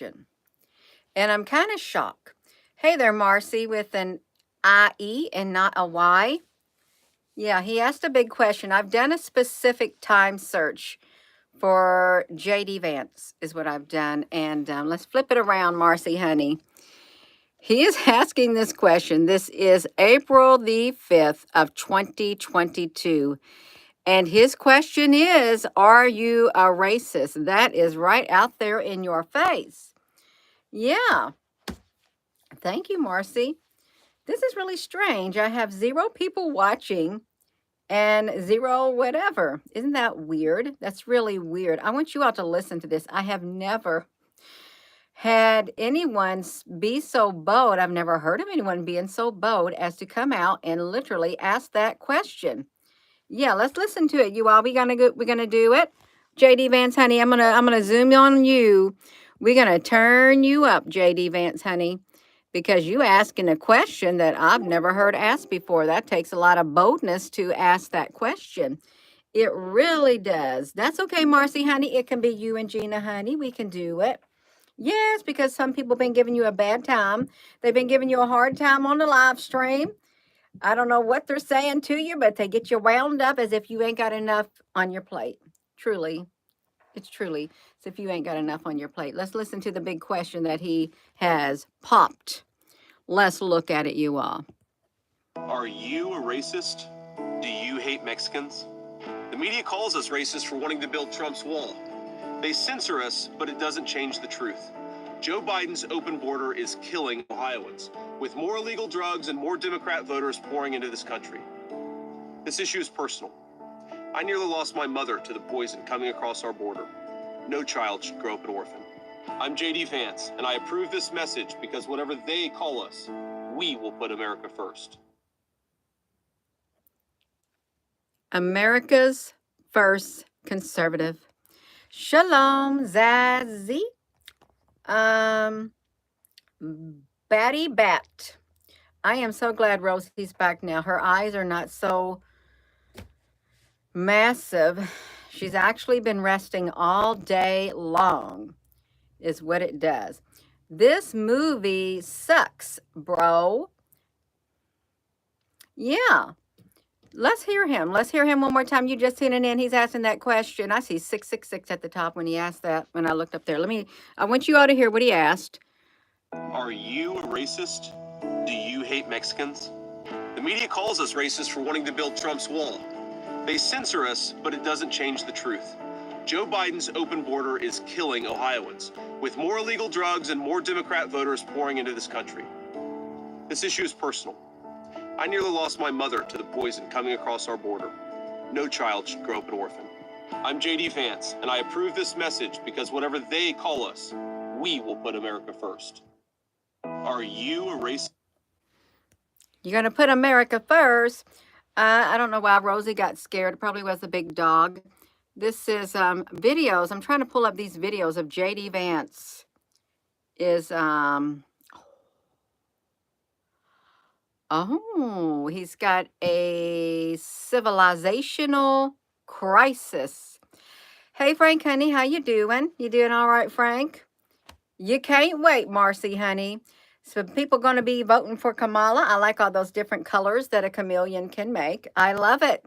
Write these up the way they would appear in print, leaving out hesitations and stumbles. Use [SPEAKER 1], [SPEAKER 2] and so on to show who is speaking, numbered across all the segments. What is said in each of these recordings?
[SPEAKER 1] And I'm kind of shocked. Hey there, Marcy, with an IE and not a Y. Yeah, he asked a big question. I've done a specific time search for JD Vance, is what I've done. And let's flip it around, Marcy, honey. He is asking this question. This is April the 5th of 2022. And his question is, are you a racist? That is right out there in your face. Yeah. Thank you, Marcy. This is really strange. I have 0 people watching and 0 whatever. Isn't that weird? That's really weird. I want you all to listen to this. I have never had anyone be so bold. I've never heard of anyone being so bold as to come out and literally ask that question. Yeah, let's listen to it. You all, we're gonna do it. JD Vance, honey, I'm gonna zoom on you. We're gonna turn you up, JD Vance, honey, because you asking a question that I've never heard asked before. That takes a lot of boldness to ask that question. It really does. That's okay, Marcy, honey. It can be you and Gina, honey. We can do it. Yes, because some people been giving you a bad time. They've been giving you a hard time on the live stream. I don't know what they're saying to you, but they get you wound up as if you ain't got enough on your plate. Truly, it's truly as if you ain't got enough on your plate. Let's listen to the big question that he has popped. Let's look at it, you all.
[SPEAKER 2] Are you a racist? Do you hate Mexicans? The media calls us racist for wanting to build Trump's wall. They censor us, but it doesn't change the truth. Joe Biden's open border is killing Ohioans, with more illegal drugs and more Democrat voters pouring into this country. This issue is personal. I nearly lost my mother to the poison coming across our border. No child should grow up an orphan. I'm JD Vance, and I approve this message because whatever they call us, we will put America first.
[SPEAKER 1] America's first conservative. Shalom, Zazie. Batty Bat. I am so glad Rosie's back now. Her eyes are not so massive. She's actually been resting all day long, is what it does. This movie sucks, bro. Yeah. Let's hear him. Let's hear him one more time. You just tuning in. He's asking that question. I see 666 at the top when he asked that, when I looked up there. I want you all to hear what he asked.
[SPEAKER 2] Are you a racist? Do you hate Mexicans? The media calls us racist for wanting to build Trump's wall. They censor us, but it doesn't change the truth. Joe Biden's open border is killing Ohioans, with more illegal drugs and more Democrat voters pouring into this country. This issue is personal. I nearly lost my mother to the poison coming across our border. No child should grow up an orphan. I'm JD Vance, and I approve this message because whatever they call us, we will put America first. Are you a racist?
[SPEAKER 1] You're going to put America first. I don't know why Rosie got scared. It probably was the big dog. This is videos. I'm trying to pull up these videos of JD Vance. He's got a civilizational crisis. Hey, Frank, honey, how you doing? You doing all right, Frank? You can't wait, Marcy, honey. So people going to be voting for Kamala. I like all those different colors that a chameleon can make. I love it.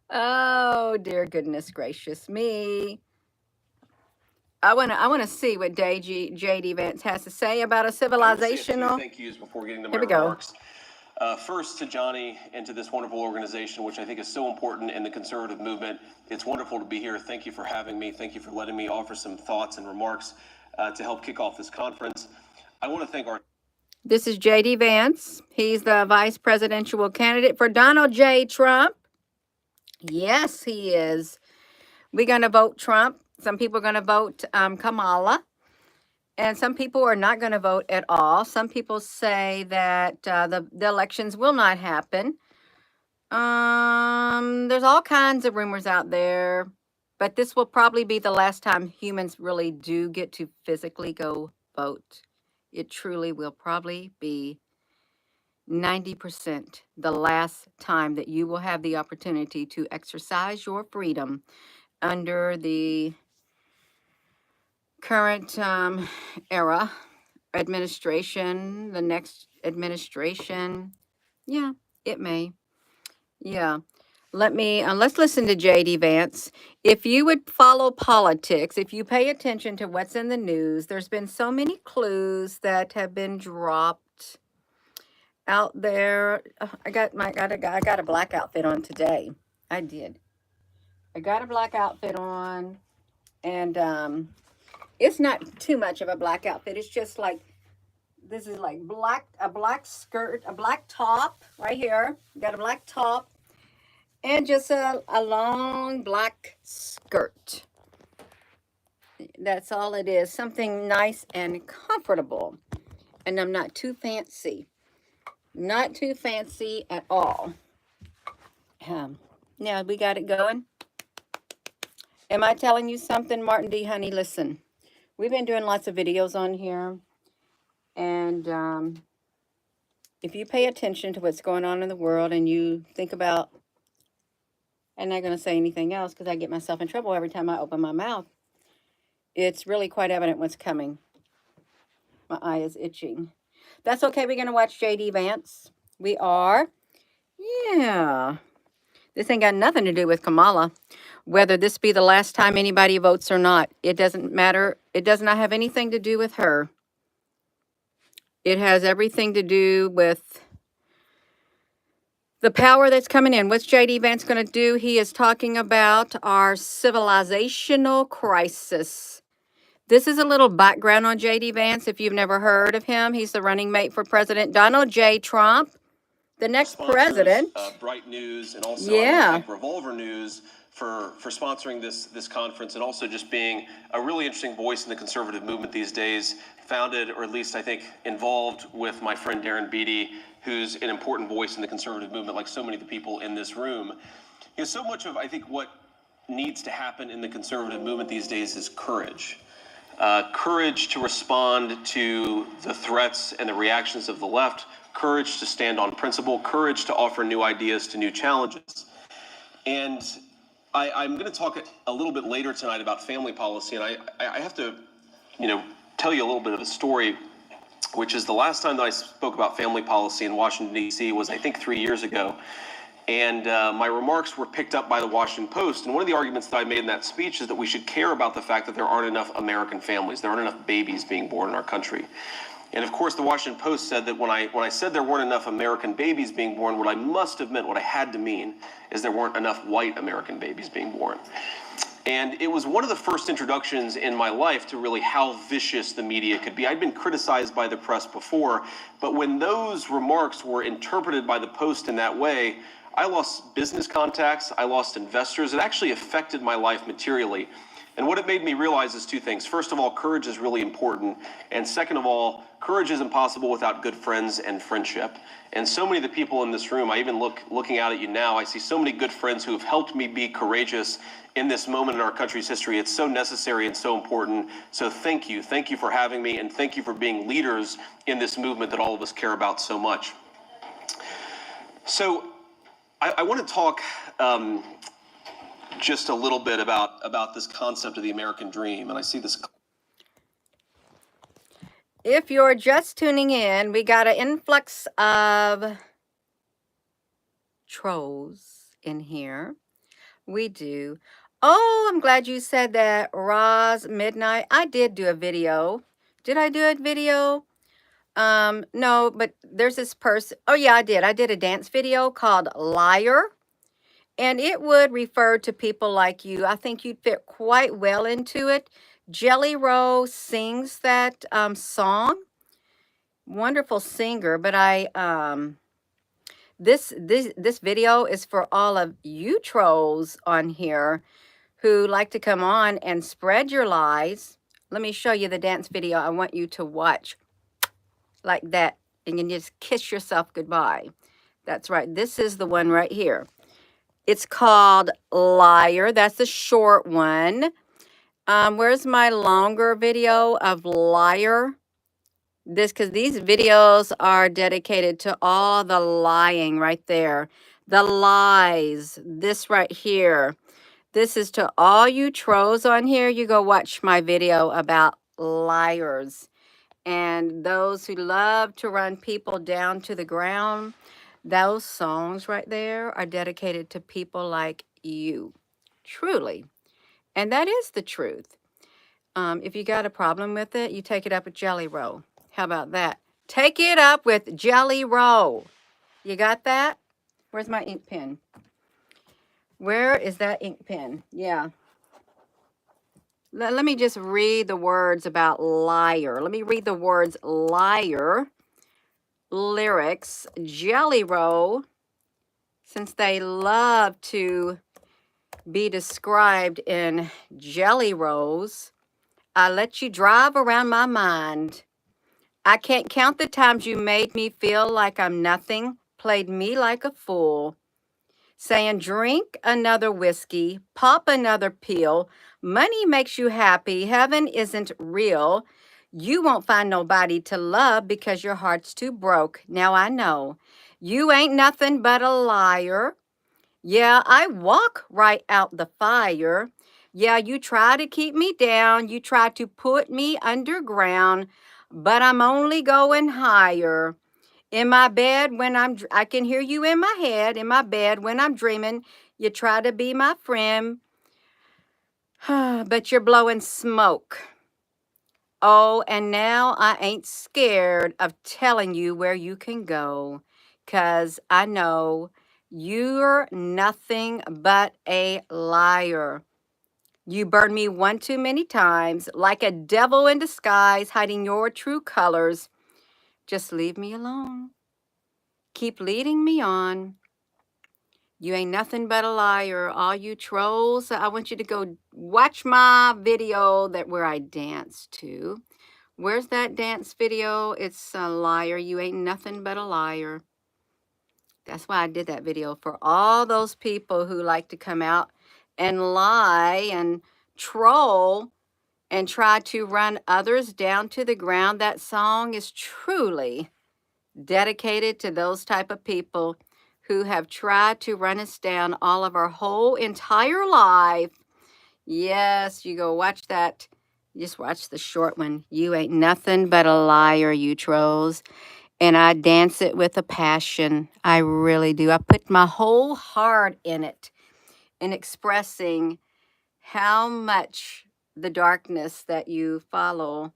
[SPEAKER 1] Oh, dear goodness gracious me. I want to see what JD Vance has to say about a civilizational.
[SPEAKER 2] Thank yous before getting to my
[SPEAKER 1] Here we go.
[SPEAKER 2] remarks. First to Johnny and to this wonderful organization, which I think is so important in the conservative movement. It's wonderful to be here. Thank you for having me. Thank you for letting me offer some thoughts and remarks to help kick off this conference. I want to thank our...
[SPEAKER 1] This is JD Vance. He's the vice presidential candidate for Donald J. Trump. Yes, he is. We're going to vote Trump. Some people are going to vote Kamala. And some people are not going to vote at all. Some people say that the elections will not happen. There's all kinds of rumors out there. But this will probably be the last time humans really do get to physically go vote. It truly will probably be 90% the last time that you will have the opportunity to exercise your freedom under the current era, administration, the next administration. Yeah, it may. Yeah. Let's listen to JD Vance. If you would follow politics, if you pay attention to what's in the news, there's been so many clues that have been dropped out there. I got a black outfit on today. I did. I got a black outfit on, and it's not too much of a black outfit. It's just like this is like a black skirt, a black top right here. Got a black top and just a long black skirt. That's all it is. Something nice and comfortable. And I'm not too fancy. Not too fancy at all. Now we got it going. Am I telling you something, Martin D. Honey? Listen, we've been doing lots of videos on here. And if you pay attention to what's going on in the world and you think about, I'm not going to say anything else because I get myself in trouble every time I open my mouth. It's really quite evident what's coming. My eye is itching. That's okay. We're going to watch JD Vance. We are. Yeah. This ain't got nothing to do with Kamala. Whether this be the last time anybody votes or not, it doesn't matter. It does not have anything to do with her. It has everything to do with the power that's coming in. What's JD Vance going to do? He is talking about our civilizational crisis. This is a little background on JD Vance if you've never heard of him. He's the running mate for President Donald J. Trump, the next president.
[SPEAKER 2] Bright News and also Revolver News for sponsoring this conference, and also just being a really interesting voice in the conservative movement these days. Founded, or at least I think involved with my friend Darren Beatty, who's an important voice in the conservative movement, like so many of the people in this room. So much of, I think, what needs to happen in the conservative movement these days is courage. Courage to respond to the threats and the reactions of the left, courage to stand on principle, courage to offer new ideas to new challenges. And I'm going to talk a little bit later tonight about family policy, and I have to, tell you a little bit of a story, which is the last time that I spoke about family policy in Washington, D.C. was, I think, 3 years ago. And my remarks were picked up by the Washington Post. And one of the arguments that I made in that speech is that we should care about the fact that there aren't enough American families. There aren't enough babies being born in our country. And of course, the Washington Post said that when I said there weren't enough American babies being born, what I must have meant, what I had to mean, is there weren't enough white American babies being born. And it was one of the first introductions in my life to really how vicious the media could be. I'd been criticized by the press before, but when those remarks were interpreted by the Post in that way, I lost business contacts, I lost investors. It actually affected my life materially. And what it made me realize is two things. First of all, courage is really important. And second of all, courage isn't possible without good friends and friendship. And so many of the people in this room, I even looking out at you now, I see so many good friends who have helped me be courageous in this moment in our country's history. It's so necessary and so important. So thank you. Thank you for having me, and thank you for being leaders in this movement that all of us care about so much. So I want to talk just a little bit about this concept of the American dream. And I see this.
[SPEAKER 1] If you're just tuning in, we got an influx of trolls in here. We do. Oh, I'm glad you said that, Roz Midnight. I did do a video. Did I do a video? No, but there's this person. Oh, yeah, I did. I did a dance video called Liar. And it would refer to people like you. I think you'd fit quite well into it. Jelly Roll sings that song. Wonderful singer. But this video is for all of you trolls on here who like to come on and spread your lies. Let me show you the dance video I want you to watch. Like that. And you can just kiss yourself goodbye. That's right. This is the one right here. It's called Liar. That's the short one. Where's my longer video of Liar? Because these videos are dedicated to all the lying right there. The lies. This right here. This is to all you trolls on here. You go watch my video about liars and those who love to run people down to the ground. Those songs right there are dedicated to people like you, truly. And that is the truth. If you got a problem with it, you take it up with Jelly Roll. How about that? Take it up with Jelly Roll. You got that? Where's my ink pen? Where is that ink pen? Yeah. Let me just read the words about liar. Let me read the words liar, lyrics, Jelly Roll, since they love to be described in jelly rolls. I let you drive around my mind. I can't count the times you made me feel like I'm nothing, played me like a fool, saying drink another whiskey, pop another pill. Money makes you happy. Heaven isn't real. You won't find nobody to love because your heart's too broke. Now I know you ain't nothing but a liar. Yeah, I walk right out the fire. Yeah, you try to keep me down. You try to put me underground, but I'm only going higher. In my bed when I can hear you in my head, in my bed when I'm dreaming. You try to be my friend, but you're blowing smoke. Oh, and now I ain't scared of telling you where you can go, 'cause I know you're nothing but a liar. You burned me one too many times, like a devil in disguise, hiding your true colors. Just leave me alone. Keep leading me on. You ain't nothing but a liar. All you trolls, I want you to go watch my video where I dance to. Where's that dance video? It's a liar. You ain't nothing but a liar. That's why I did that video, for all those people who like to come out and lie and troll and try to run others down to the ground. That song is truly dedicated to those type of people who have tried to run us down all of our whole entire life. Yes, you go watch that. Just watch the short one. You ain't nothing but a liar, you trolls. And I dance it with a passion. I really do. I put my whole heart in it, in expressing how much the darkness that you follow.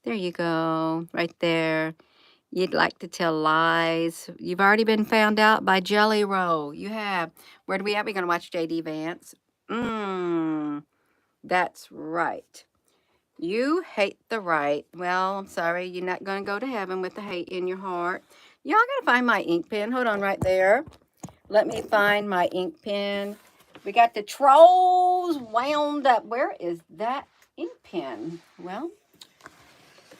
[SPEAKER 1] There you go, right there. You'd like to tell lies. You've already been found out by Jelly Roll. You have. Where do we at? We're going to watch J.D. Vance. That's right. You hate the right. Well, I'm sorry. You're not going to go to heaven with the hate in your heart. Y'all got to find my ink pen. Hold on right there. Let me find my ink pen. We got the trolls wound up. Where is that ink pen? Well,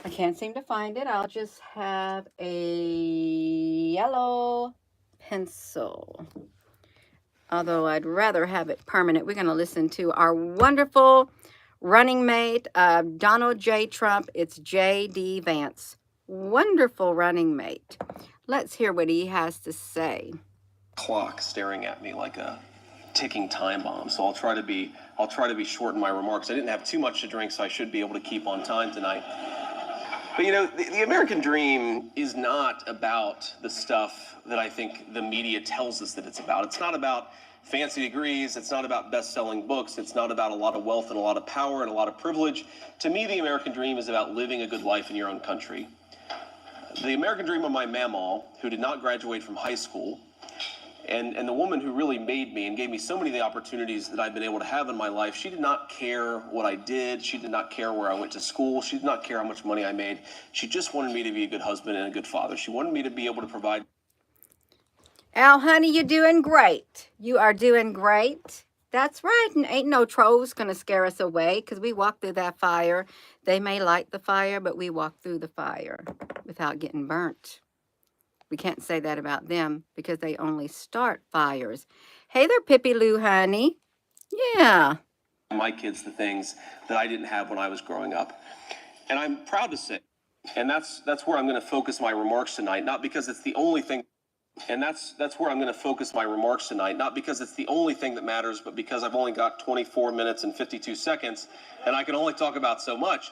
[SPEAKER 1] I can't seem to find it. I'll just have a yellow pencil. Although I'd rather have it permanent. We're going to listen to our wonderful running mate, Donald J. Trump. It's J.D. Vance. Wonderful running mate. Let's hear what he has to say.
[SPEAKER 2] Clock staring at me like a ticking time bomb. So I'll try to be short in my remarks. I didn't have too much to drink, so I should be able to keep on time tonight. But you know, the American dream is not about the stuff that I think the media tells us that it's about. It's not about fancy degrees. It's not about best-selling books. It's not about a lot of wealth and a lot of power and a lot of privilege. To me, the American dream is about living a good life in your own country. The American dream of my mamaw, who did not graduate from high school, and the woman who really made me and gave me so many of the opportunities that I've been able to have in my life, she did not care what I did. She did not care where I went to school. She did not care how much money I made. She just wanted me to be a good husband and a good father. She wanted me to be able to provide.
[SPEAKER 1] Al, honey, you're doing great. You are doing great. That's right. And ain't no trolls going to scare us away, because we walk through that fire. They may light the fire, but we walk through the fire without getting burnt. We can't say that about them because they only start fires. Hey there, Pippi Lou, honey. Yeah.
[SPEAKER 2] My kids the things that I didn't have when I was growing up. And I'm proud to say, and that's where I'm going to focus my remarks tonight, not because it's the only thing. And that's where I'm going to focus my remarks tonight, not because it's the only thing that matters, but because I've only got 24 minutes and 52 seconds, and I can only talk about so much.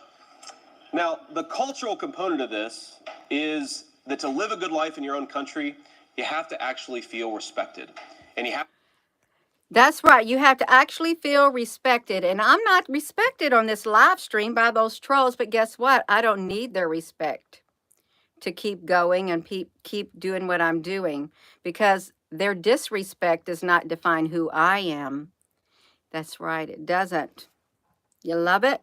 [SPEAKER 2] Now, the cultural component of this is that to live a good life in your own country, you have to actually feel respected. And you have
[SPEAKER 1] That's right. You have to actually feel respected. And I'm not respected on this live stream by those trolls, but guess what? I don't need their respect to keep going and keep doing what I'm doing, because their disrespect does not define who I am. That's right. It doesn't. You love it?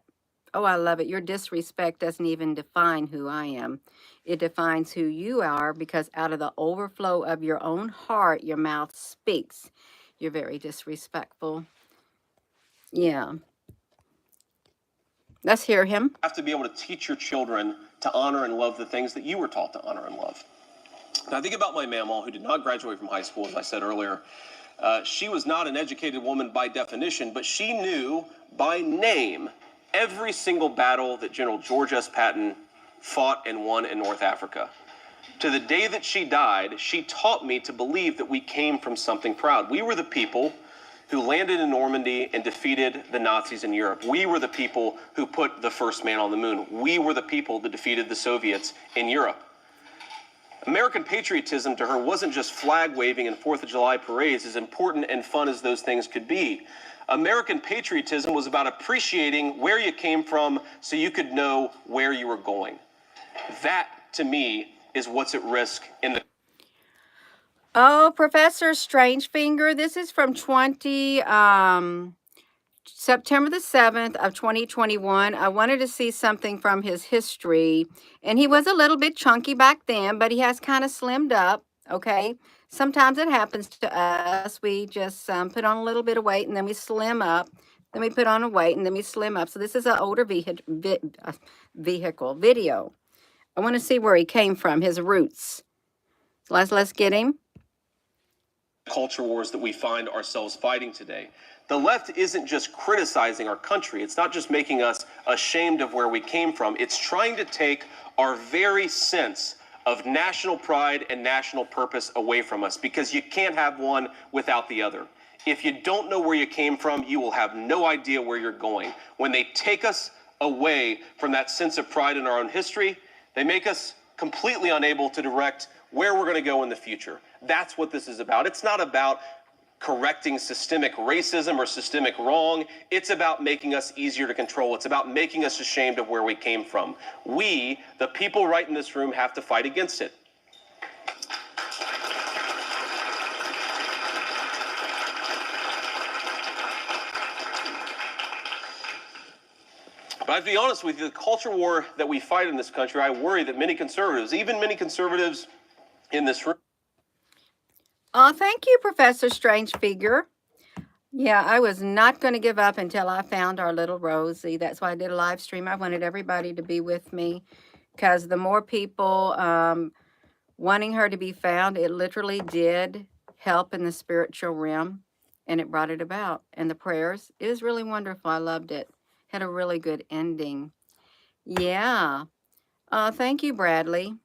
[SPEAKER 1] Oh, I love it. Your disrespect doesn't even define who I am. It defines who you are, because out of the overflow of your own heart, your mouth speaks. You're very disrespectful. Yeah. Let's hear him.
[SPEAKER 2] have to be able to teach your children to honor and love the things that you were taught to honor and love. Now, I think about my mamaw, who did not graduate from high school, as I said earlier. She was not an educated woman by definition, but she knew by name every single battle that General George S. Patton fought and won in North Africa. To the day that she died, she taught me to believe that we came from something proud. We were the people who landed in Normandy and defeated the Nazis in Europe. We were the people who put the first man on the moon. We were the people that defeated the Soviets in Europe. American patriotism to her wasn't just flag waving and 4th of July parades, as important and fun as those things could be. American patriotism was about appreciating where you came from so you could know where you were going. That, to me, is what's at risk in the...
[SPEAKER 1] Oh, Professor Strangefinger, this is from September the 7th of 2021. I wanted to see something from his history, and he was a little bit chunky back then, but he has kind of slimmed up, okay? Sometimes it happens to us. We just put on a little bit of weight, and then we slim up. Then we put on a weight, and then we slim up. So this is an older video. I want to see where he came from, his roots. So let's get him.
[SPEAKER 2] Culture wars that we find ourselves fighting today. The left isn't just criticizing our country. It's not just making us ashamed of where we came from. It's trying to take our very sense of national pride and national purpose away from us, because you can't have one without the other. If you don't know where you came from, you will have no idea where you're going. When they take us away from that sense of pride in our own history, they make us completely unable to direct where we're going to go in the future. That's what this is about. It's not about correcting systemic racism or systemic wrong. It's about making us easier to control. It's about making us ashamed of where we came from. We, the people right in this room, have to fight against it. But I have to be honest with you, the culture war that we fight in this country, I worry that many conservatives, even many conservatives in this room...
[SPEAKER 1] Thank you, Professor Strangefinger. Yeah, I was not going to give up until I found our little Rosie. That's why I did a live stream. I wanted everybody to be with me, because the more people wanting her to be found, it literally did help in the spiritual realm, and it brought it about. And the prayers, it was really wonderful. I loved it. Had a really good ending. Yeah. Thank you, Bradley.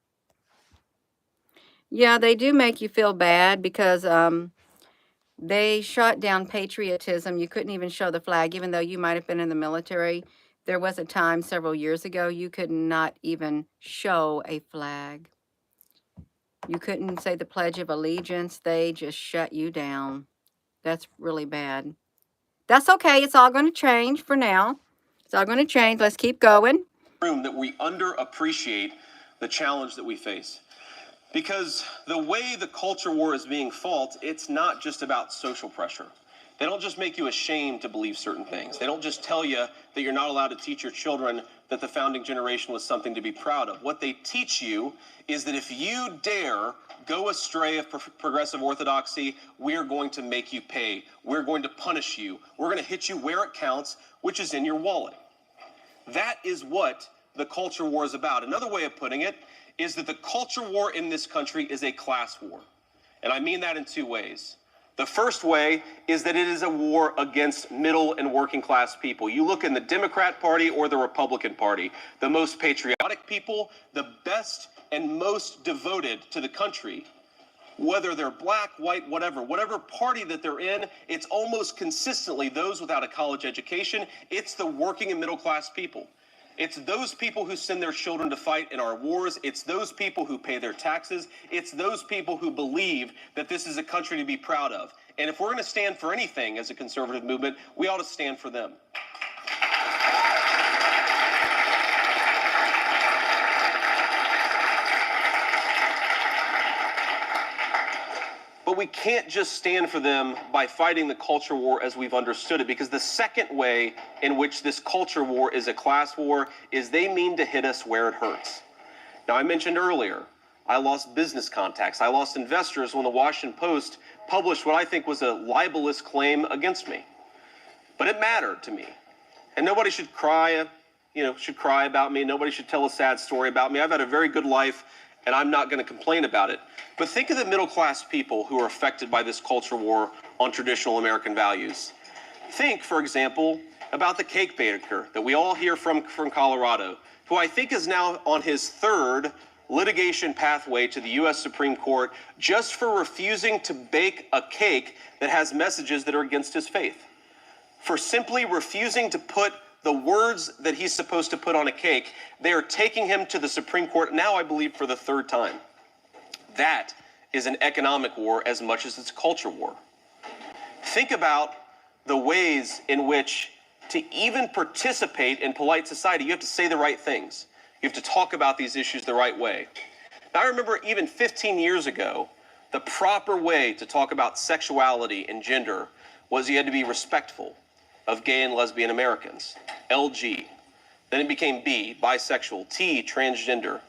[SPEAKER 1] Yeah, they do make you feel bad, because they shot down patriotism. You couldn't even show the flag, even though you might have been in the military. There was a time several years ago you could not even show a flag. You couldn't say the Pledge of Allegiance. They just shut you down. That's really bad. That's okay. It's all going to change for now. It's all going to change. Let's keep going.
[SPEAKER 2] Room that we underappreciate the challenge that we face. Because the way the culture war is being fought, it's not just about social pressure. They don't just make you ashamed to believe certain things. They don't just tell you that you're not allowed to teach your children that the founding generation was something to be proud of. What they teach you is that if you dare go astray of progressive orthodoxy, we're going to make you pay. We're going to punish you. We're going to hit you where it counts, which is in your wallet. That is what the culture war is about. Another way of putting it is that the culture war in this country is a class war. And I mean that in two ways. The first way is that it is a war against middle and working class people. You look in the Democrat Party or the Republican Party, the most patriotic people, the best and most devoted to the country, Whether they're black, white, whatever party that they're in, it's almost consistently those without a college education. It's the working and middle class people. It's those people who send their children to fight in our wars. It's those people who pay their taxes. It's those people who believe that this is a country to be proud of. And if we're going to stand for anything as a conservative movement, we ought to stand for them. But we can't just stand for them by fighting the culture war as we've understood it, because the second way in which this culture war is a class war is they mean to hit us where it hurts. Now, I mentioned earlier, I lost business contacts. I lost investors when the Washington Post published what I think was a libelous claim against me. But it mattered to me. And nobody should cry about me. Nobody should tell a sad story about me. I've had a very good life, and I'm not going to complain about it. But think of the middle-class people who are affected by this culture war on traditional American values. Think, for example, about the cake baker that we all hear from Colorado, who I think is now on his third litigation pathway to the U.S. Supreme Court just for refusing to bake a cake that has messages that are against his faith. For simply refusing to put the words that he's supposed to put on a cake, they are taking him to the Supreme Court now, I believe, for the third time. That is an economic war as much as it's a culture war. Think about the ways in which to even participate in polite society, you have to say the right things. You have to talk about these issues the right way. Now, I remember even 15 years ago, the proper way to talk about sexuality and gender was you had to be respectful of gay and lesbian Americans, LG. Then it became B, bisexual, T, transgender.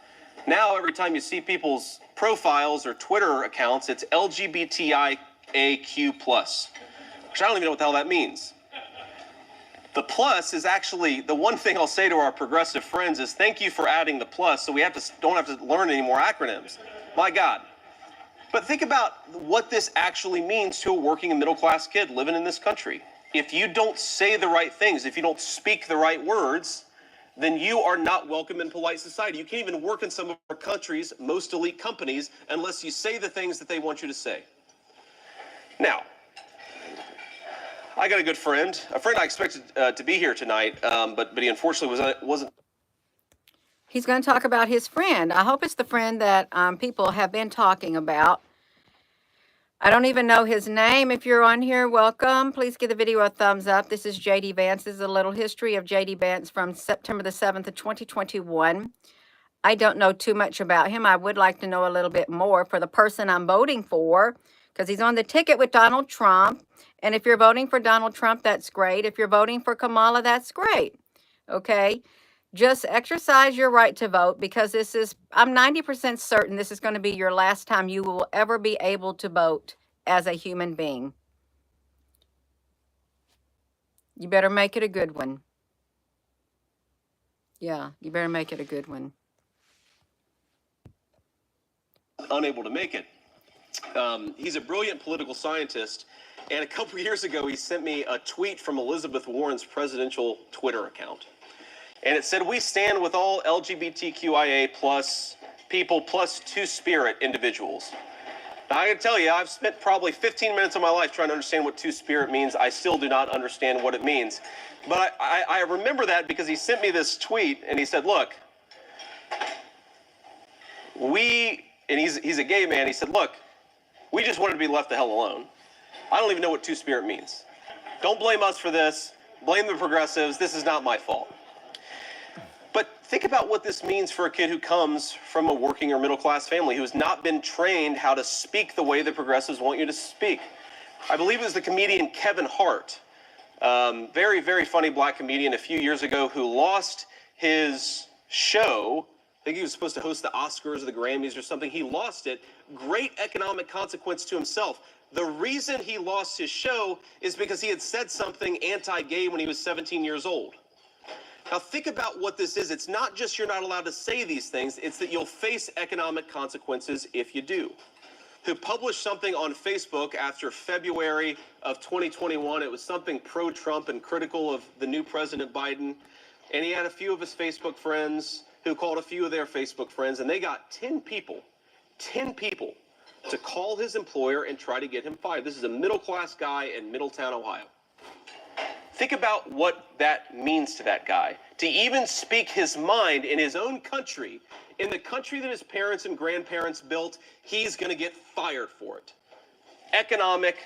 [SPEAKER 2] Now, every time you see people's profiles or Twitter accounts, it's LGBTIAQ+, which I don't even know what the hell that means. The plus is actually, the one thing I'll say to our progressive friends is thank you for adding the plus so we don't have to learn any more acronyms. My God. But think about what this actually means to a working and middle class kid living in this country. If you don't say the right things, if you don't speak the right words, then you are not welcome in polite society. You can't even work in some of our country's most elite companies unless you say the things that they want you to say. Now, I got a good friend, I expected to be here tonight, but he unfortunately wasn't.
[SPEAKER 1] He's going to talk about his friend. I hope it's the friend that people have been talking about. I don't even know his name. If you're on here, welcome. Please give the video a thumbs up. This is J.D. Vance. This is a little history of J.D. Vance from September the 7th of 2021. I don't know too much about him. I would like to know a little bit more for the person I'm voting for, because he's on the ticket with Donald Trump. And if you're voting for Donald Trump, that's great. If you're voting for Kamala, that's great. Okay? Just exercise your right to vote, because I'm 90% certain this is going to be your last time you will ever be able to vote as a human being. You better make it a good one. Yeah, you better make it a good one.
[SPEAKER 2] Unable to make it. He's a brilliant political scientist, and a couple years ago he sent me a tweet from Elizabeth Warren's presidential Twitter account. And it said, "We stand with all LGBTQIA plus people plus two-spirit individuals." Now, I can tell you, I've spent probably 15 minutes of my life trying to understand what two-spirit means. I still do not understand what it means. But I remember that because he sent me this tweet, and he said, look, and he's a gay man, he said, look, we just wanted to be left the hell alone. I don't even know what two-spirit means. Don't blame us for this. Blame the progressives. This is not my fault. But think about what this means for a kid who comes from a working or middle-class family who has not been trained how to speak the way the progressives want you to speak. I believe it was the comedian Kevin Hart, very, very funny black comedian a few years ago, who lost his show. I think he was supposed to host the Oscars or the Grammys or something. He lost it. Great economic consequence to himself. The reason he lost his show is because he had said something anti-gay when he was 17 years old. Now think about what this is. It's not just you're not allowed to say these things, it's that you'll face economic consequences if you do. Who published something on Facebook after February of 2021. It was something pro-Trump and critical of the new President Biden. And he had a few of his Facebook friends who called a few of their Facebook friends, and they got 10 people to call his employer and try to get him fired. This is a middle-class guy in Middletown, Ohio. Think about what that means to that guy. To even speak his mind in his own country, in the country that his parents and grandparents built, he's going to get fired for it. Economic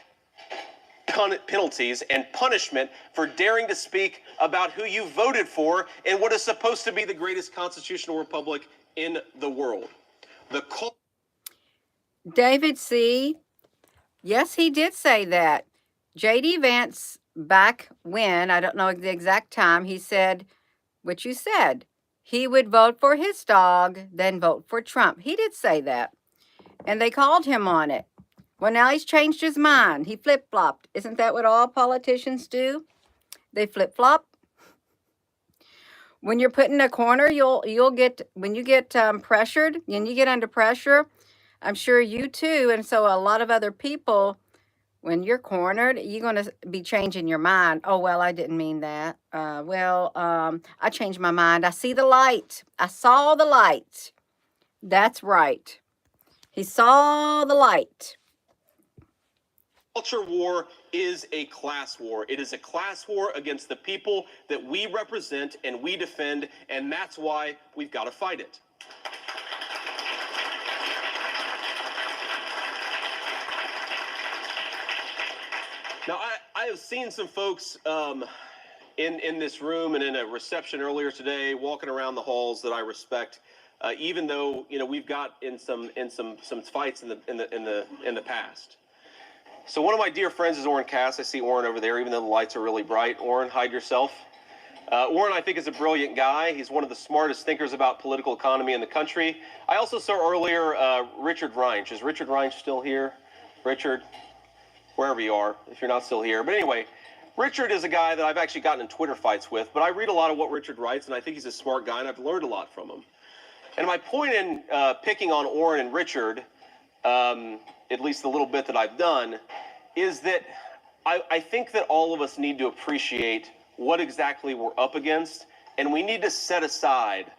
[SPEAKER 2] penalties and punishment for daring to speak about who you voted for in what is supposed to be the greatest constitutional republic in the world.
[SPEAKER 1] David C., yes, he did say that. J.D. Vance, back when, I don't know the exact time, he said what you said. He would vote for his dog, then vote for Trump. He did say that. And they called him on it. Well, now he's changed his mind. He flip-flopped. Isn't that what all politicians do? They flip-flop. When you're put in a corner, you'll get, when you get pressured, and you get under pressure, I'm sure you too, and so a lot of other people, when you're cornered, you're going to be changing your mind. Oh, well, I didn't mean that. I changed my mind. I see the light. I saw the light. That's right. He saw the light.
[SPEAKER 2] Culture war is a class war. It is a class war against the people that we represent and we defend, and that's why we've got to fight it. Now, I have seen some folks in this room and in a reception earlier today walking around the halls that I respect, even though we've got in some fights in the past. So one of my dear friends is Orrin Cass. I see Orrin over there, even though the lights are really bright. Orrin, hide yourself. Orrin, I think, is a brilliant guy. He's one of the smartest thinkers about political economy in the country. I also saw earlier Richard Reinsch. Is Richard Reinsch still here? Richard, wherever you are, if you're not still here. But anyway, Richard is a guy that I've actually gotten in Twitter fights with, but I read a lot of what Richard writes, and I think he's a smart guy, and I've learned a lot from him. And my point in picking on Orrin and Richard, at least the little bit that I've done, is that I think that all of us need to appreciate what exactly we're up against, and we need to set aside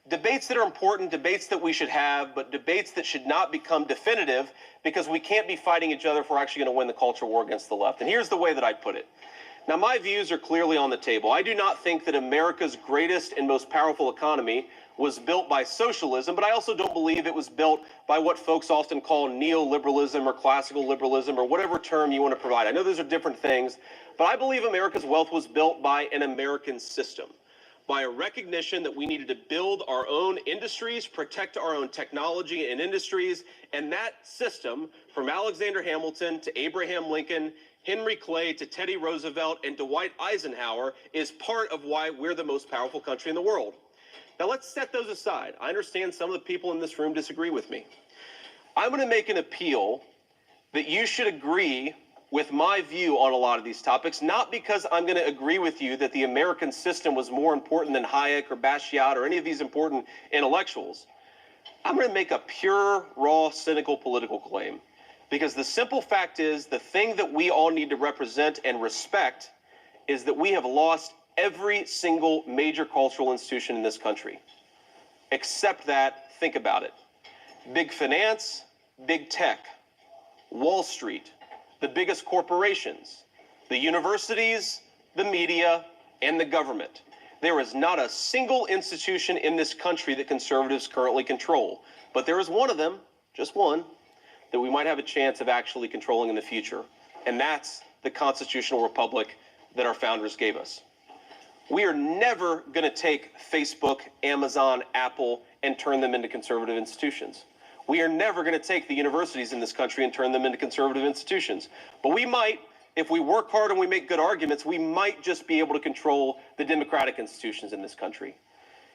[SPEAKER 2] debates that are important, debates that we should have, but debates that should not become definitive, because we can't be fighting each other if we're actually going to win the culture war against the left. And here's the way that I put it. Now, my views are clearly on the table. I do not think that America's greatest and most powerful economy was built by socialism, but I also don't believe it was built by what folks often call neoliberalism or classical liberalism or whatever term you want to provide. I know those are different things, but I believe America's wealth was built by an American system, by a recognition that we needed to build our own industries, protect our own technology and industries, and that system, from Alexander Hamilton to Abraham Lincoln, Henry Clay to Teddy Roosevelt and Dwight Eisenhower, is part of why we're the most powerful country in the world. Now, let's set those aside. I understand some of the people in this room disagree with me. I'm going to make an appeal that you should agree with my view on a lot of these topics, not because I'm going to agree with you that the American system was more important than Hayek or Bastiat or any of these important intellectuals. I'm going to make a pure, raw, cynical political claim, because the simple fact is the thing that we all need to represent and respect is that we have lost every single major cultural institution in this country. Except that, think about it. Big finance, big tech, Wall Street, the biggest corporations, the universities, the media, and the government. There is not a single institution in this country that conservatives currently control. But there is one of them, just one, that we might have a chance of actually controlling in the future. And that's the constitutional republic that our founders gave us. We are never going to take Facebook, Amazon, Apple, and turn them into conservative institutions. We are never going to take the universities in this country and turn them into conservative institutions. But we might, if we work hard and we make good arguments, we might just be able to control the democratic institutions in this country.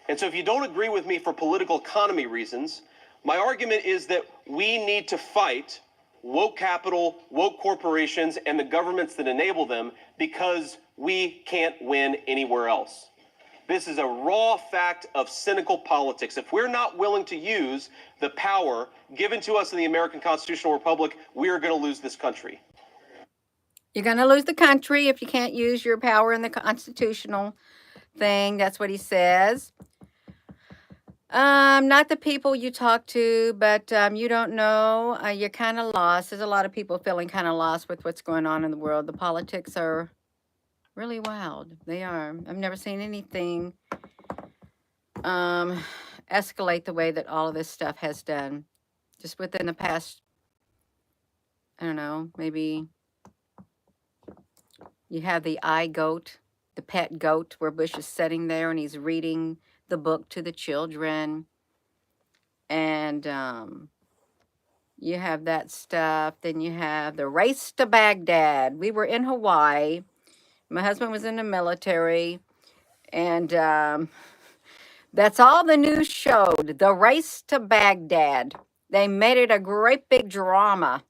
[SPEAKER 2] And so if you don't agree with me for political economy reasons, my argument is that we need to fight woke capital, woke corporations, and the governments that enable them, because we can't win anywhere else. This is a raw fact of cynical politics. If we're not willing to use the power given to us in the American Constitutional Republic, we are going to lose this country.
[SPEAKER 1] You're going to lose the country if you can't use your power in the constitutional thing. That's what he says. Not the people you talk to, but you don't know. You're kind of lost. There's a lot of people feeling kind of lost with what's going on in the world. The politics are really wild. They are. I've never seen anything um, escalate the way that all of this stuff has done. Just within the past, I don't know, maybe you have the goat, the pet goat, where Bush is sitting there and he's reading the book to the children. And you have that stuff. Then you have the race to Baghdad. We were in Hawaii. My husband was in the military. And that's all the news showed. The race to Baghdad. They made it a great big drama.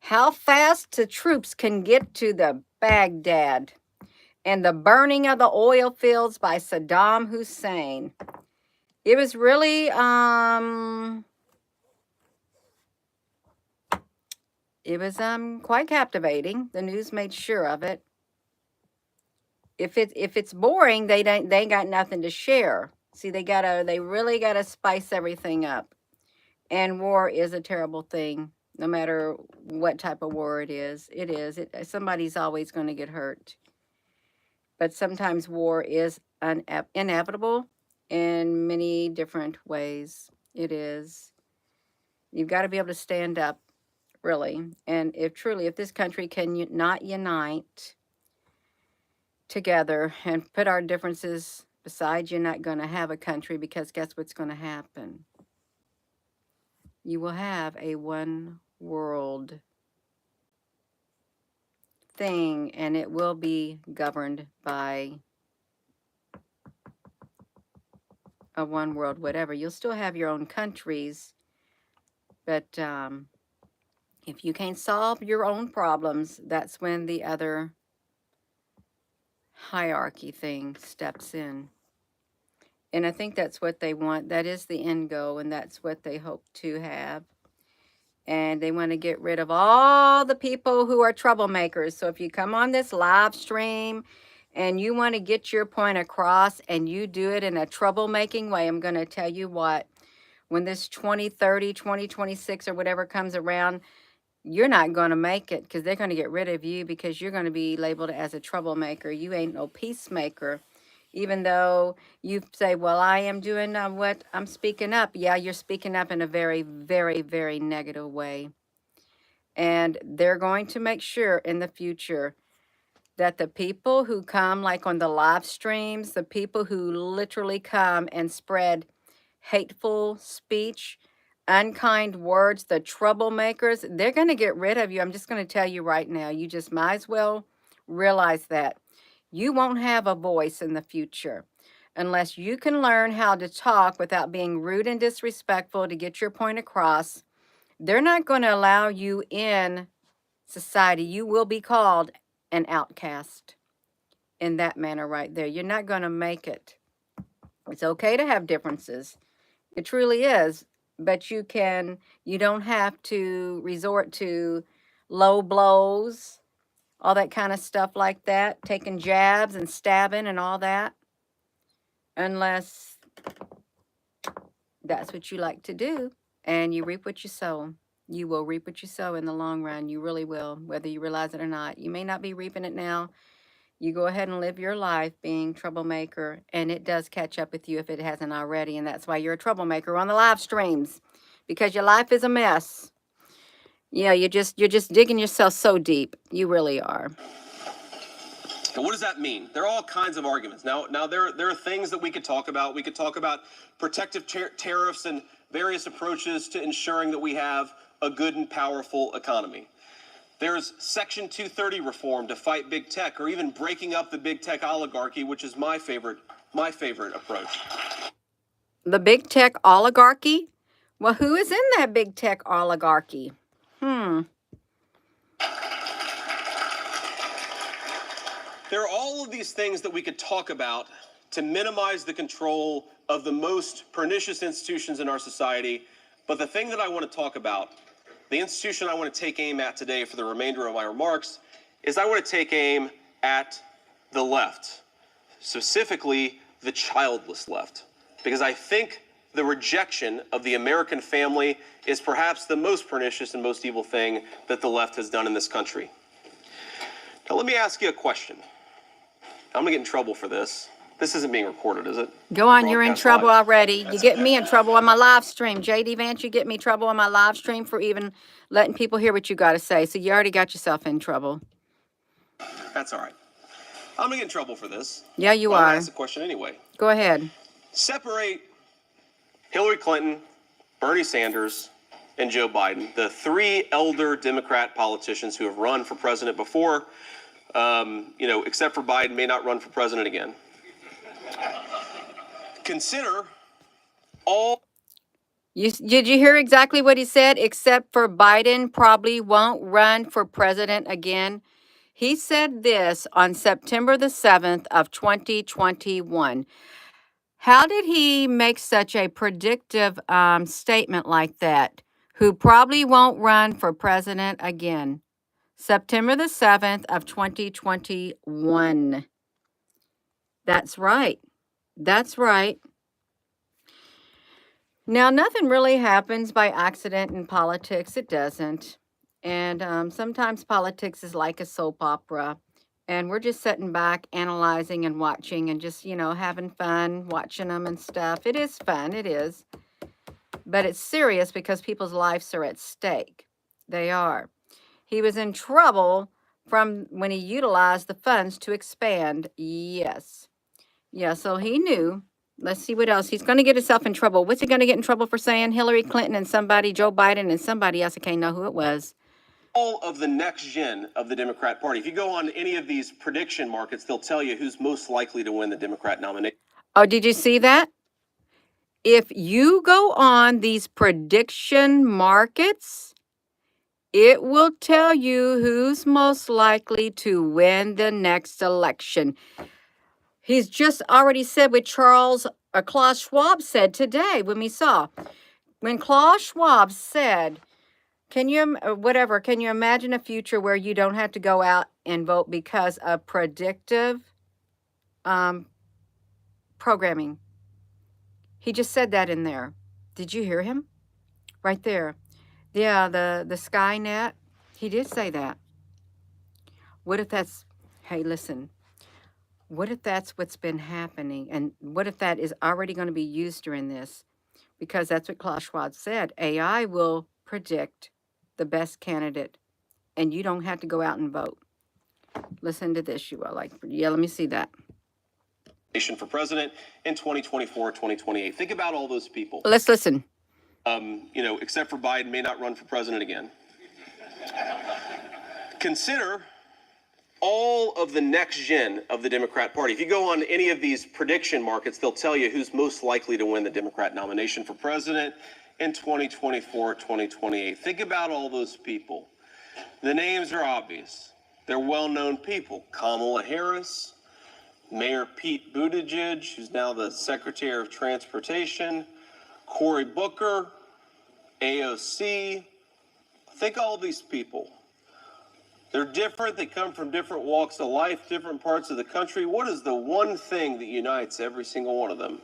[SPEAKER 1] How fast the troops can get to the Baghdad. And the burning of the oil fields by Saddam Hussein. It was really quite captivating. The news made sure of it. If it's boring, they ain't got nothing to share. See, they really gotta spice everything up. And war is a terrible thing, no matter what type of war it is. Somebody's always going to get hurt. But sometimes war is inevitable in many different ways. It is. You've got to be able to stand up, really. And if this country can not unite together and put our differences aside, you're not going to have a country, because guess what's going to happen? You will have a one world thing, and it will be governed by a one world whatever. You'll still have your own countries, but if you can't solve your own problems, that's when the other hierarchy thing steps in. And I think that's what they want. That is the end goal, and that's what they hope to have. And they want to get rid of all the people who are troublemakers. So if you come on this live stream and you want to get your point across and you do it in a troublemaking way, I'm going to tell you what, when this 2030, 2026 or whatever comes around, you're not going to make it, because they're going to get rid of you, because you're going to be labeled as a troublemaker. You ain't no peacemaker. Even though you say, well, I am doing what I'm speaking up. Yeah, you're speaking up in a very, very, very negative way. And they're going to make sure in the future that the people who come, like on the live streams, the people who literally come and spread hateful speech, unkind words, the troublemakers, they're going to get rid of you. I'm just going to tell you right now, you just might as well realize that. You won't have a voice in the future unless you can learn how to talk without being rude and disrespectful to get your point across. They're not going to allow you in society. You will be called an outcast in that manner right there. You're not going to make it. It's okay to have differences. It truly is. But you don't have to resort to low blows, all that kind of stuff like that, taking jabs and stabbing and all that, unless that's what you like to do. And you reap what you sow. You will reap what you sow in the long run. You really will, whether you realize it or not. You may not be reaping it now. You go ahead and live your life being troublemaker, and it does catch up with you if it hasn't already. And that's why you're a troublemaker on the live streams, because your life is a mess. Yeah, you're just digging yourself so deep. You really are.
[SPEAKER 2] And what does that mean? There are all kinds of arguments. Now there are things that we could talk about. We could talk about protective tariffs and various approaches to ensuring that we have a good and powerful economy. There's Section 230 reform to fight big tech, or even breaking up the big tech oligarchy, which is my favorite approach.
[SPEAKER 1] The big tech oligarchy? Well, who is in that big tech oligarchy?
[SPEAKER 2] There are all of these things that we could talk about to minimize the control of the most pernicious institutions in our society. But the thing that I want to talk about, the institution I want to take aim at today for the remainder of my remarks, is I want to take aim at the left, specifically the childless left, because I think the rejection of the American family is perhaps the most pernicious and most evil thing that the left has done in this country. Now, let me ask you a question. I'm going to get in trouble for this. This isn't being recorded, is it?
[SPEAKER 1] Go on, you're in
[SPEAKER 2] Broadcast
[SPEAKER 1] trouble
[SPEAKER 2] live?
[SPEAKER 1] already. You get me in trouble on my live stream. JD Vance, you get me trouble on my live stream for even letting people hear what you got to say. So you already got yourself in trouble.
[SPEAKER 2] That's all right. I'm going to get in trouble for this.
[SPEAKER 1] Yeah, you
[SPEAKER 2] but I'm going
[SPEAKER 1] are.
[SPEAKER 2] to ask the question anyway.
[SPEAKER 1] Go ahead.
[SPEAKER 2] Separate Hillary Clinton, Bernie Sanders, and Joe Biden, the three elder Democrat politicians who have run for president before, except for Biden, may not run for president again. Consider all.
[SPEAKER 1] Did you hear exactly what he said? Except for Biden probably won't run for president again. He said this on September the 7th of 2021. How did he make such a predictive statement like that? Who probably won't run for president again. September the 7th of 2021. That's right. That's right. Now, nothing really happens by accident in politics. It doesn't. And sometimes politics is like a soap opera. And we're just sitting back, analyzing and watching and just, having fun, watching them and stuff. It is fun. It is. But it's serious because people's lives are at stake. They are. He was in trouble from when he utilized the funds to expand. Yes. Yeah, so he knew. Let's see what else. He's going to get himself in trouble. What's he going to get in trouble for saying? Hillary Clinton and somebody, Joe Biden and somebody else. I can't know who it was.
[SPEAKER 2] All of the next gen of the Democrat Party. If you go on any of these prediction markets, they'll tell you who's most likely to win the Democrat nomination.
[SPEAKER 1] Oh, did you see that? If you go on these prediction markets, it will tell you who's most likely to win the next election. He's just already said what Klaus Schwab said today when Klaus Schwab said, can you imagine a future where you don't have to go out and vote because of predictive programming? He just said that in there. Did you hear him? Right there. Yeah, the Skynet. He did say that. What if that's, hey, listen, what if that's what's been happening? And what if that is already going to be used during this? Because that's what Klaus Schwab said. AI will predict the best candidate, and you don't have to go out and vote. Listen to this, you all. Let me see that.
[SPEAKER 2] For president in 2024, 2028. Think about all those people.
[SPEAKER 1] Let's listen.
[SPEAKER 2] Except for Biden, may not run for president again. Consider all of the next gen of the Democrat Party. If you go on any of these prediction markets, they'll tell you who's most likely to win the Democrat nomination for president in 2024, 2028. Think about all those people. The names are obvious. They're well-known people. Kamala Harris, Mayor Pete Buttigieg, who's now the Secretary of Transportation, Cory Booker, AOC. Think all these people. They're different. They come from different walks of life, different parts of the country. What is the one thing that unites every single one of them?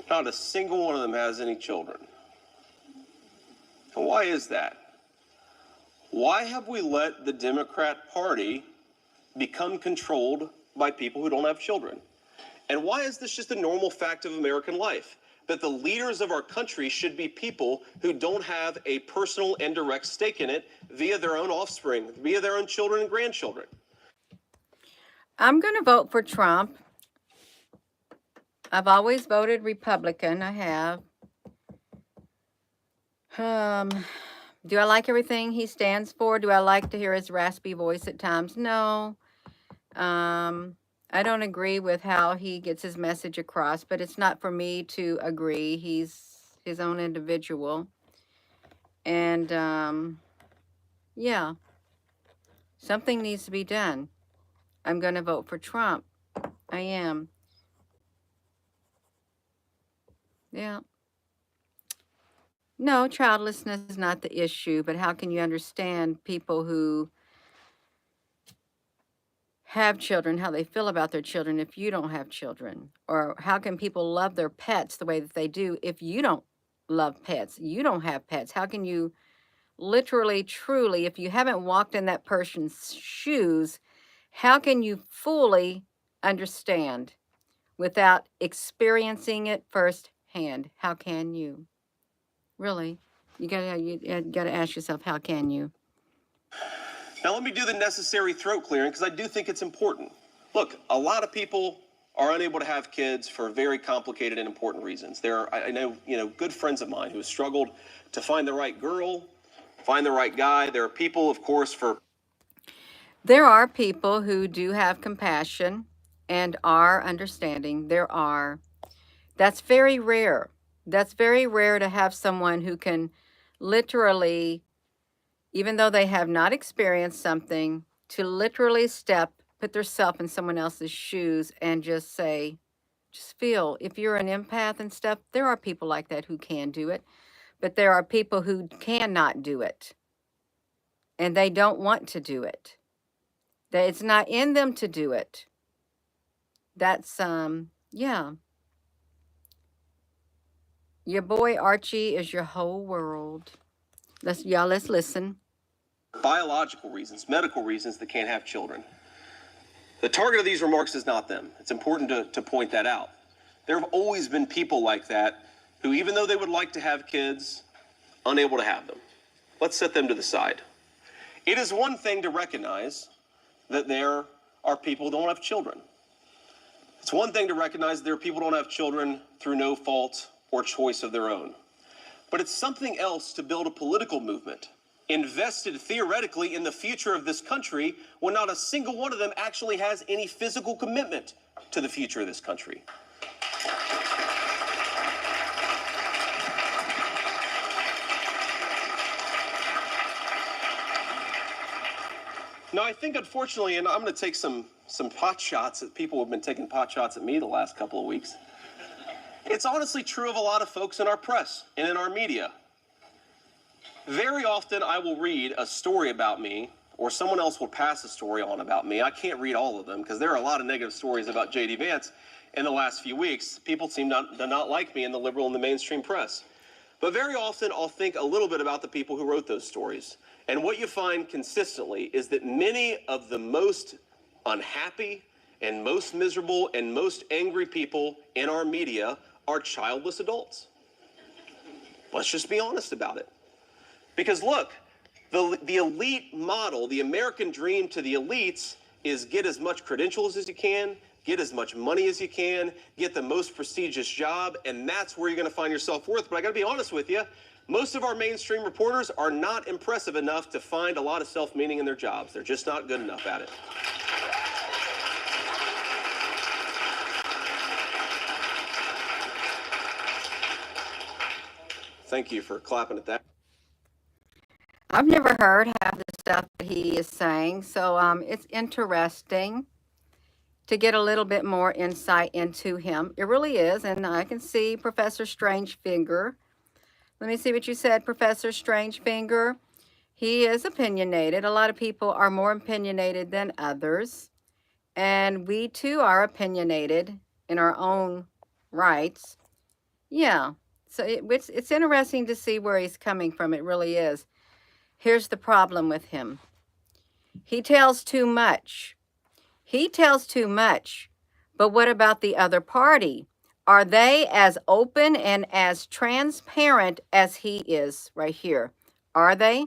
[SPEAKER 2] Not a single one of them has any children. And why is that? Why have we let the Democrat Party become controlled by people who don't have children? And why is this just a normal fact of American life? That the leaders of our country should be people who don't have a personal and direct stake in it via their own offspring, via their own children and grandchildren.
[SPEAKER 1] I'm going to vote for Trump. I've always voted Republican. I have. Do I like everything he stands for? Do I like to hear his raspy voice at times? No. I don't agree with how he gets his message across, but it's not for me to agree. He's his own individual. And, yeah, something needs to be done. I'm going to vote for Trump. I am. Yeah. No, childlessness is not the issue, but how can you understand people who have children, how they feel about their children if you don't have children? Or how can people love their pets the way that they do if you don't love pets? You don't have pets. How can you literally, truly, if you haven't walked in that person's shoes, how can you fully understand without experiencing it firsthand? How can you? Really? You gotta ask yourself, how can you?
[SPEAKER 2] Now, let me do the necessary throat clearing because I do think it's important. Look, a lot of people are unable to have kids for very complicated and important reasons. I know, good friends of mine who have struggled to find the right girl, find the right guy. There are people, of course,
[SPEAKER 1] There are people who do have compassion and are understanding. That's very rare. That's very rare to have someone who can literally, even though they have not experienced something, to literally put themselves in someone else's shoes and just say, just feel. If you're an empath and stuff, there are people like that who can do it, but there are people who cannot do it and they don't want to do it. That it's not in them to do it. That's yeah. Your boy Archie is your whole world. Let's listen.
[SPEAKER 2] biological reasons, medical reasons that can't have children. The target of these remarks is not them. It's important to point that out. There have always been people like that who, even though they would like to have kids, unable to have them. Let's set them to the side. It is one thing to recognize that there are people who don't have children. It's one thing to recognize that there are people who don't have children through no fault or choice of their own. But it's something else to build a political movement invested theoretically in the future of this country when not a single one of them actually has any physical commitment to the future of this country. Now, I think, unfortunately, and I'm going to take some pot shots at people who have been taking pot shots at me the last couple of weeks. It's honestly true of a lot of folks in our press and in our media. Very often I will read a story about me, or someone else will pass a story on about me. I can't read all of them because there are a lot of negative stories about J.D. Vance in the last few weeks. People seem to not like me in the liberal and the mainstream press. But very often I'll think a little bit about the people who wrote those stories. And what you find consistently is that many of the most unhappy and most miserable and most angry people in our media are childless adults. Let's just be honest about it. Because look, the elite model, the American dream to the elites is get as much credentials as you can, get as much money as you can, get the most prestigious job, and that's where you're going to find your self-worth. But I got to be honest with you, most of our mainstream reporters are not impressive enough to find a lot of self-meaning in their jobs. They're just not good enough at it. Thank you for clapping at that.
[SPEAKER 1] I've never heard half the stuff that he is saying, so it's interesting to get a little bit more insight into him. It really is, and I can see Professor Strangefinger. Let me see what you said, Professor Strangefinger. He is opinionated. A lot of people are more opinionated than others, and we too are opinionated in our own rights. Yeah, so it's interesting to see where he's coming from. It really is. Here's the problem with him. He tells too much. He tells too much. But what about the other party? Are they as open and as transparent as he is right here? Are they?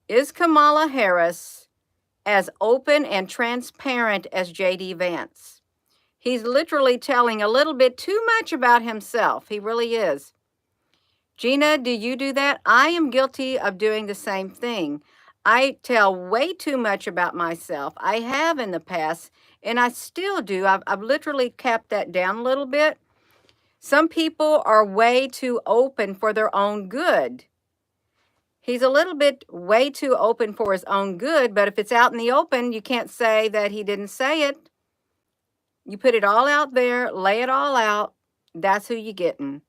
[SPEAKER 1] Is Kamala Harris as open and transparent as J.D. Vance? He's literally telling a little bit too much about himself. He really is. Gina, do you do that? I am guilty of doing the same thing. I tell way too much about myself. I have in the past, and I still do. I've literally kept that down a little bit. Some people are way too open for their own good. He's a little bit way too open for his own good, but if it's out in the open, you can't say that he didn't say it. You put it all out there, lay it all out. That's who you're getting.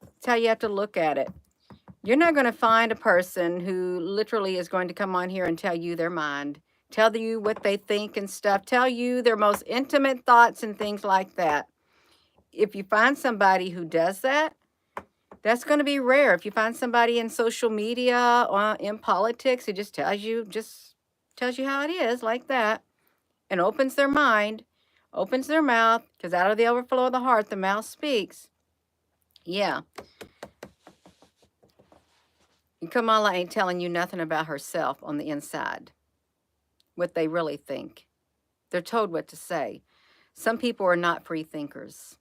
[SPEAKER 1] That's how you have to look at it. You're not going to find a person who literally is going to come on here and tell you their mind, tell you what they think and stuff, tell you their most intimate thoughts and things like that. If you find somebody who does that, that's going to be rare. If you find somebody in social media or in politics who just tells you how it is like that and opens their mind, opens their mouth, because out of the overflow of the heart, the mouth speaks. Yeah. And Kamala ain't telling you nothing about herself on the inside, what they really think. They're told what to say. Some people are not free thinkers.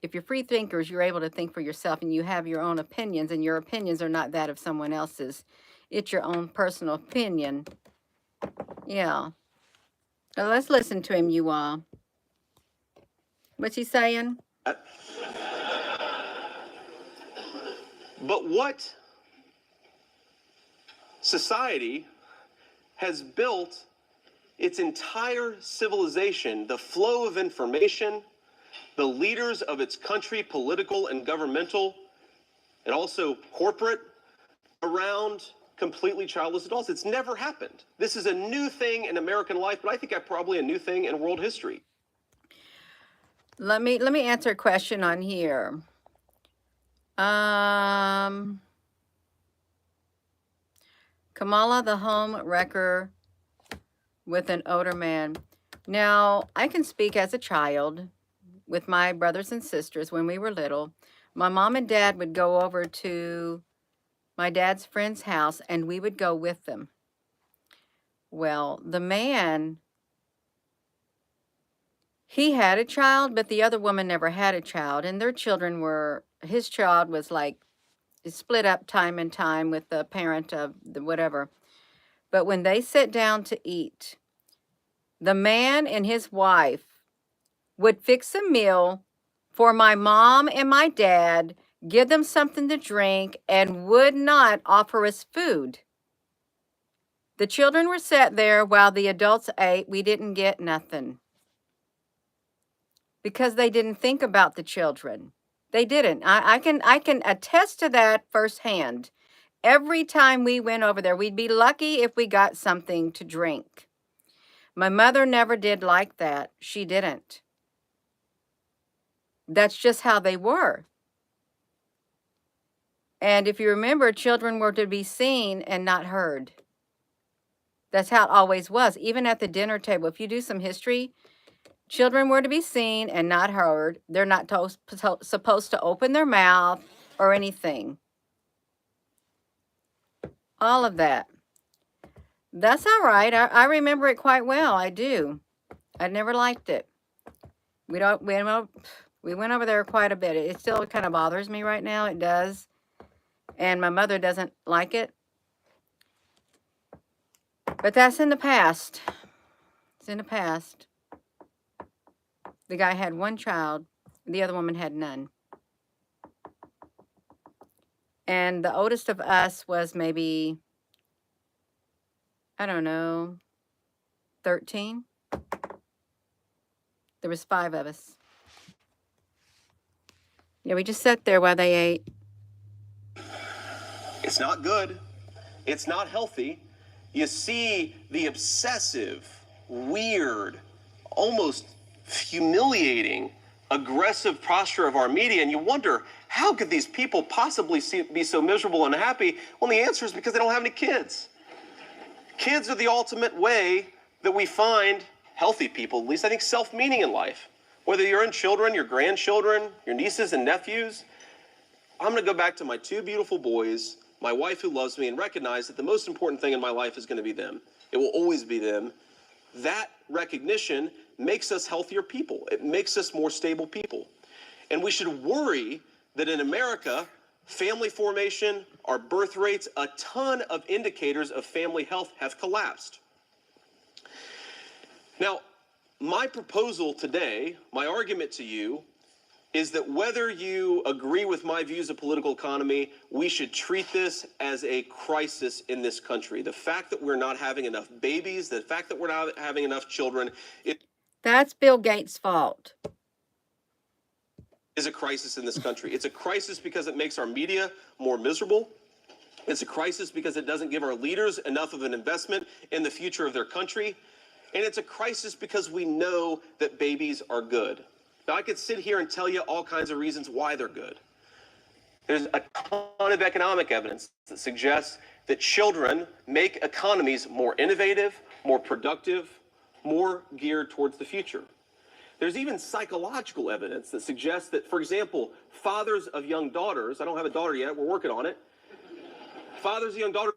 [SPEAKER 1] If you're free thinkers, you're able to think for yourself and you have your own opinions, and your opinions are not that of someone else's. It's your own personal opinion. Yeah. Now let's listen to him, you all. What's he saying?
[SPEAKER 2] But what society has built its entire civilization, the flow of information, the leaders of its country, political and governmental, and also corporate, around completely childless adults. It's never happened. This is a new thing in American life, but I think probably a new thing in world history.
[SPEAKER 1] Let me answer a question on here. Kamala the home wrecker with an older man. Now, I can speak as a child with my brothers and sisters when we were little. My mom and dad would go over to my dad's friend's house and we would go with them. Well, the man, he had a child, but the other woman never had a child, and their children were, his child was like split up time and time with the parent of the whatever. But when they sit down to eat, the man and his wife would fix a meal for my mom and my dad, give them something to drink, and would not offer us food. The children were sat there while the adults ate. We didn't get nothing because they didn't think about the children. They didn't. I can attest to that firsthand. Every time we went over there, we'd be lucky if we got something to drink. My mother never did like that. She didn't. That's just how they were. And if you remember, children were to be seen and not heard. That's how it always was. Even at the dinner table, if you do some history, children were to be seen and not heard. They're not supposed to open their mouth or anything. All of that. That's all right. I remember it quite well. I do. I never liked it. We went over there quite a bit. It still kind of bothers me right now. It does. And my mother doesn't like it. But that's in the past. It's in the past. The guy had one child. The other woman had none. And the oldest of us was maybe, I don't know, 13. There was 5 of us. Yeah, we just sat there while they ate.
[SPEAKER 2] It's not good. It's not healthy. You see the obsessive, weird, almost humiliating, aggressive posture of our media, and you wonder, how could these people possibly be so miserable and unhappy? Well, the answer is because they don't have any kids. Kids are the ultimate way that we find healthy people, at least I think, self-meaning in life. Whether you're in children, your grandchildren, your nieces and nephews, I'm going to go back to my 2 beautiful boys, my wife who loves me, and recognize that the most important thing in my life is going to be them. It will always be them. That recognition makes us healthier people. It makes us more stable people. And we should worry that in America, family formation, our birth rates, a ton of indicators of family health have collapsed. Now, my proposal today, my argument to you, is that whether you agree with my views of political economy, we should treat this as a crisis in this country. The fact that we're not having enough babies, the fact that we're not having enough children,
[SPEAKER 1] that's Bill Gates' fault.
[SPEAKER 2] Is a crisis in this country. It's a crisis because it makes our media more miserable. It's a crisis because it doesn't give our leaders enough of an investment in the future of their country. And it's a crisis because we know that babies are good. Now, I could sit here and tell you all kinds of reasons why they're good. There's a ton of economic evidence that suggests that children make economies more innovative, more productive, more geared towards the future. There's even psychological evidence that suggests that, for example, fathers of young daughters, I don't have a daughter yet, we're working on it. Fathers of young daughters.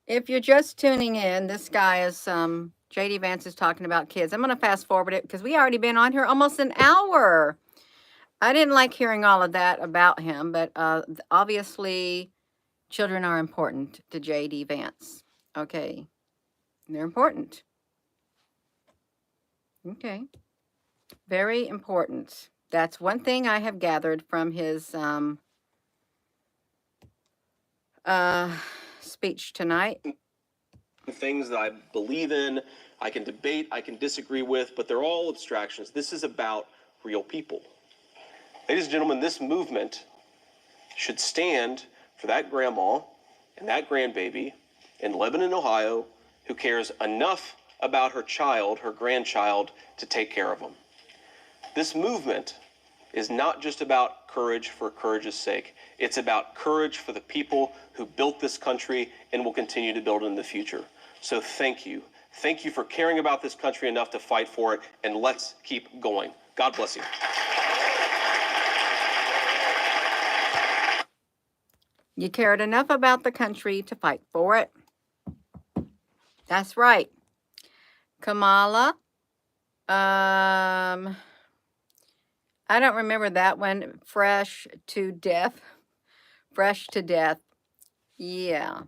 [SPEAKER 1] If you're just tuning in, this guy is JD Vance is talking about kids. I'm going to fast forward it because we already been on here almost an hour. I didn't like hearing all of that about him, but obviously children are important to JD Vance. Okay. They're important. Okay. Very important. That's one thing I have gathered from his speech tonight.
[SPEAKER 2] Things that I believe in, I can debate, I can disagree with, but they're all abstractions. This is about real people. Ladies and gentlemen, this movement should stand for that grandma and that grandbaby in Lebanon, Ohio, who cares enough about her child, her grandchild, to take care of them. This movement is not just about courage for courage's sake. It's about courage for the people who built this country and will continue to build it in the future. So thank you. Thank you for caring about this country enough to fight for it, and let's keep going. God bless you.
[SPEAKER 1] You cared enough about the country to fight for it. That's right. Kamala. I don't remember that one. Fresh to death. Fresh to death. Yeah.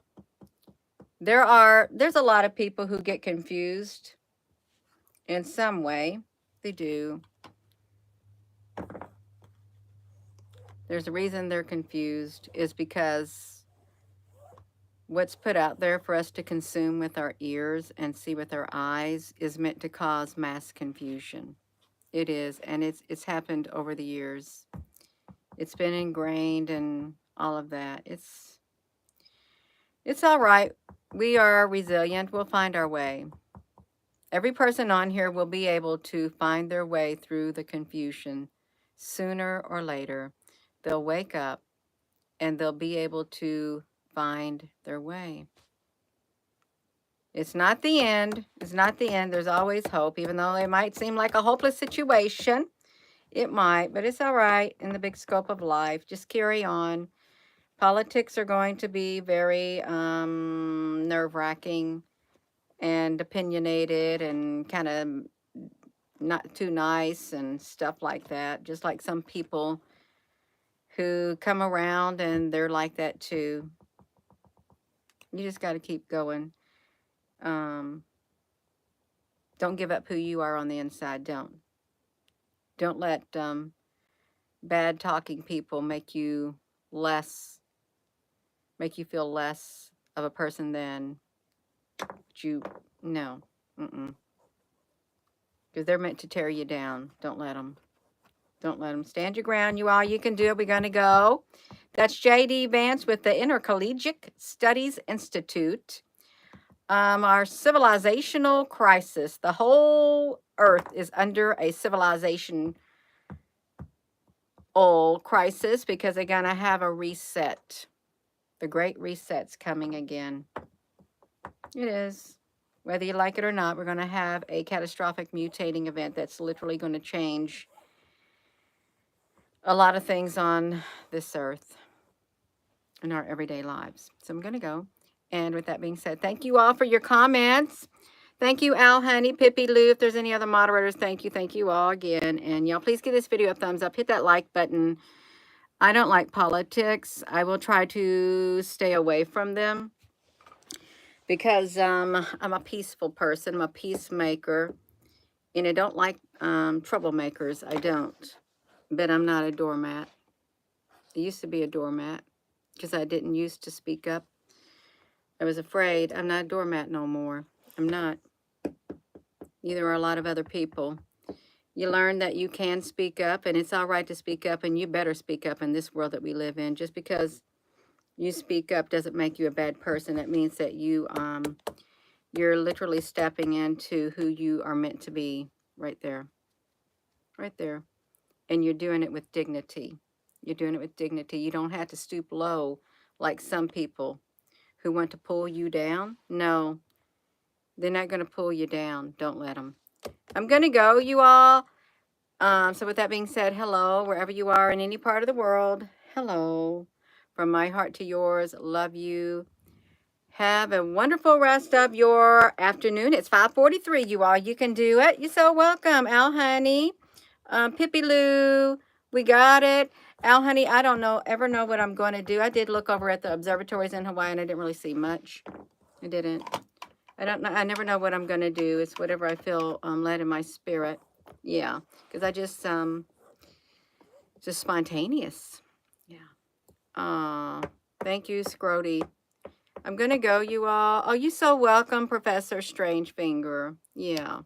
[SPEAKER 1] There's a lot of people who get confused in some way. They do. There's a reason they're confused is because what's put out there for us to consume with our ears and see with our eyes is meant to cause mass confusion. It is, and it's happened over the years. It's been ingrained and all of that. It's all right. We are resilient. We'll find our way. Every person on here will be able to find their way through the confusion sooner or later. They'll wake up and they'll be able to find their way. It's not the end. It's not the end. There's always hope, even though it might seem like a hopeless situation. It might, but it's all right in the big scope of life. Just carry on. Politics are going to be very nerve-wracking and opinionated and kind of not too nice and stuff like that. Just like some people who come around and they're like that too. You just got to keep going. Don't give up who you are on the inside. Don't let bad talking people make you feel less of a person than you. No. Because they're meant to tear you down. Don't let them. Don't let them. Stand your ground, you all. You can do it. We're going to go. That's J.D. Vance with the Intercollegiate Studies Institute. Our civilizational crisis. The whole earth is under a civilizational crisis because they're going to have a reset. The Great Reset's coming again. It is. Whether you like it or not, we're going to have a catastrophic mutating event that's literally going to change a lot of things on this earth in our everyday lives. So I'm going to go. And with that being said, thank you all for your comments. Thank you, Al Honey, Pippi Lou. If there's any other moderators, thank you all again. And y'all, please give this video a thumbs up. Hit that like button. I don't like politics. I will try to stay away from them because I'm a peaceful person. I'm a peacemaker. And I don't like troublemakers. I don't. But I'm not a doormat. I used to be a doormat because I didn't used to speak up. I was afraid. I'm not a doormat no more. I'm not. Neither are a lot of other people. You learn that you can speak up, and it's all right to speak up, and you better speak up in this world that we live in. Just because You speak up doesn't make you a bad person. It means that you're literally stepping into who you are meant to be right there. Right there. And you're doing it with dignity. You're doing it with dignity. You don't have to stoop low like some people who want to pull you down. No, they're not going to pull you down. Don't let them. I'm going to go, you all. So with that being said, hello, wherever you are in any part of the world. Hello. From my heart to yours. Love you. Have a wonderful rest of your afternoon. It's 5:43, you all. You can do it. You're so welcome, Al Honey. Pippi Lou, we got it. Al Honey, I don't ever know what I'm going to do. I did look over at the observatories in Hawaii and I didn't really see much. I didn't. I don't know. I never know what I'm going to do. It's whatever I feel led in my spirit. Yeah, because I just spontaneous. Yeah. Thank you, Scrody. I'm going to go, you all. Oh, you're so welcome, Professor Strangefinger. Yeah.